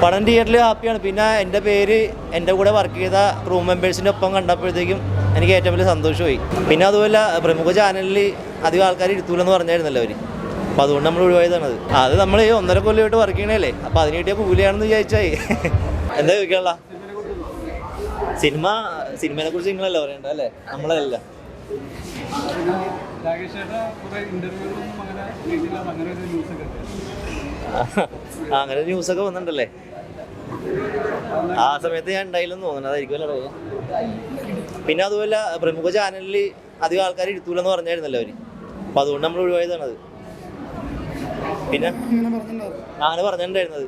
പടം തിയേറ്ററിൽ ഹാപ്പിയാണ്. പിന്നെ എൻ്റെ പേര് എൻ്റെ കൂടെ വർക്ക് ചെയ്ത ക്രൂ മെമ്പേഴ്സിൻ്റെ ഒപ്പം കണ്ടപ്പോഴത്തേക്കും എനിക്ക് ഏറ്റവും വലിയ സന്തോഷമായി. പിന്നെ അതുപോലെ പ്രമുഖ ചാനലിൽ അധികം ആൾക്കാർ ഇരുത്തൂലെന്ന് പറഞ്ഞായിരുന്നല്ലോ അവർ, അപ്പോൾ അതുകൊണ്ട് നമ്മൾ ഒഴിവായതാണത്. അത് നമ്മൾ 1.5 കൊല്ലമായിട്ട് വർക്ക് ചെയ്യണല്ലേ, അപ്പോൾ അതിന് കിട്ടിയ കൂലിയാണെന്ന് വിചാരിച്ചായി. എന്താ ചോദിക്കാനുള്ള സിനിമയെ കുറിച്ച് നിങ്ങളല്ലേ പറയണ്ട അല്ലേ, നമ്മളല്ല. അങ്ങനെ ന്യൂസൊക്കെ വന്നിട്ടുണ്ടല്ലേ, ആ സമയത്ത് ഞാൻ ഉണ്ടായില്ലെന്ന് തോന്നുന്നു, അതായിരിക്കുമല്ലോ. പിന്നെ അതുപോലെ പ്രമുഖ ചാനലിൽ അധികം ആൾക്കാർ ഇരുത്തൂലെന്ന് പറഞ്ഞായിരുന്നല്ലോ അവർ, അപ്പോൾ അതുകൊണ്ട് നമ്മൾ ഒഴിവായതാണത്. പിന്നെ അങ്ങനെ പറഞ്ഞിട്ടുണ്ടായിരുന്നത്,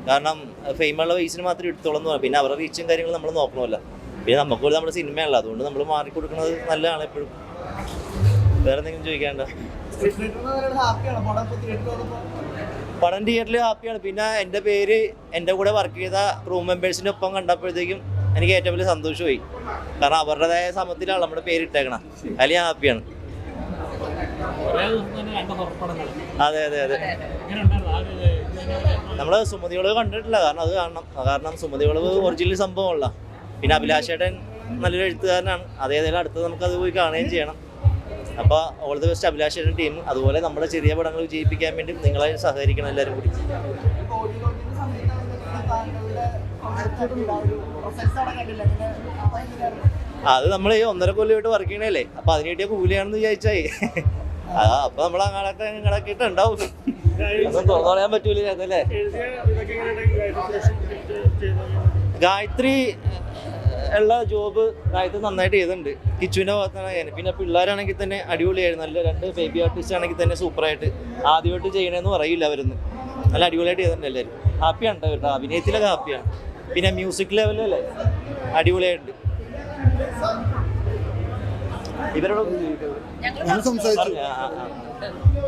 കാരണം ഫെയിമുള്ള വയസ്സിന് മാത്രമേ എടുത്തോളൂ എന്ന് പറഞ്ഞു. പിന്നെ അവരുടെ റീച്ചും കാര്യങ്ങളും നമ്മൾ നോക്കണമല്ലോ. പിന്നെ നമുക്ക് പോലും നമ്മുടെ സിനിമയല്ല, അതുകൊണ്ട് നമ്മൾ മാറിക്കൊടുക്കുന്നത് നല്ലതാണ് എപ്പോഴും. വേറെ എന്തെങ്കിലും ചോദിക്കാണ്ട? പടം തിയേറ്ററിൽ ഹാപ്പിയാണ്. പിന്നെ എൻ്റെ പേര് എൻ്റെ കൂടെ വർക്ക് ചെയ്ത ക്രൂ മെമ്പേഴ്സിൻ്റെ ഒപ്പം കണ്ടപ്പോഴത്തേക്കും എനിക്ക് ഏറ്റവും വലിയ സന്തോഷമായി. കാരണം അവരുടേതായ സമയത്തിലാണ് നമ്മുടെ പേര് ഇട്ടേക്കണം, അതിൽ ഞാൻ ഹാപ്പിയാണ്. അതെ അതെ അതെ, നമ്മൾ സുമതികളവ് കണ്ടിട്ടില്ല, കാരണം അത് കാണണം. കാരണം സുമതികളവ് ഒറിജിനൽ സംഭവമല്ല. പിന്നെ അഭിലാഷേട്ടൻ നല്ലൊരു എഴുത്തുകാരനാണ്, അതേതായാലും അടുത്തത് നമുക്കത് പോയി കാണുകയും ചെയ്യണം. അപ്പോൾ ഓൾ ദി ബെസ്റ്റ് അഭിലാഷേട്ടൻ ടീം. അതുപോലെ നമ്മുടെ ചെറിയ പടങ്ങൾ വിജയിപ്പിക്കാൻ വേണ്ടി നിങ്ങളെ സഹകരിക്കണം എല്ലാവരും കൂടി. അത് നമ്മൾ 1.5 കൊല്ലമായിട്ട് വർക്ക് ചെയ്യണല്ലേ, അപ്പോൾ അതിന് കിട്ടിയ കൂലിയാണെന്ന് വിചാരിച്ചായി. അപ്പോൾ നമ്മൾ അങ്ങോട്ടൊക്കെ ഇങ്ങോട്ടൊക്കെ ഉണ്ടാവും, അതൊന്നും തുറന്നു പറയാൻ പറ്റൂല അതല്ലേ. ഗായത്രി ഉള്ള ജോബ് ഗായത്രി നന്നായിട്ട് ചെയ്തിട്ടുണ്ട്, കിച്ചുവിൻ്റെ ഭാഗത്താണ്. പിന്നെ പിള്ളേരാണെങ്കിൽ തന്നെ അടിപൊളിയായിരുന്നു, നല്ല 2 ബേബി ആർട്ടിസ്റ്റ് ആണെങ്കിൽ തന്നെ സൂപ്പറായിട്ട്. ആദ്യമായിട്ട് ചെയ്യണമെന്ന് പറയില്ല അവരൊന്നും, നല്ല അടിപൊളിയായിട്ട് ചെയ്തിട്ടുണ്ട് എല്ലാവരും. ഹാപ്പിയാണ് കേട്ടോ, അഭിനയത്തിലൊക്കെ ഹാപ്പിയാണ്. പിന്നെ മ്യൂസിക് ലെവലല്ലേ അടിപൊളിയായിട്ടുണ്ട്. ഇവരോട്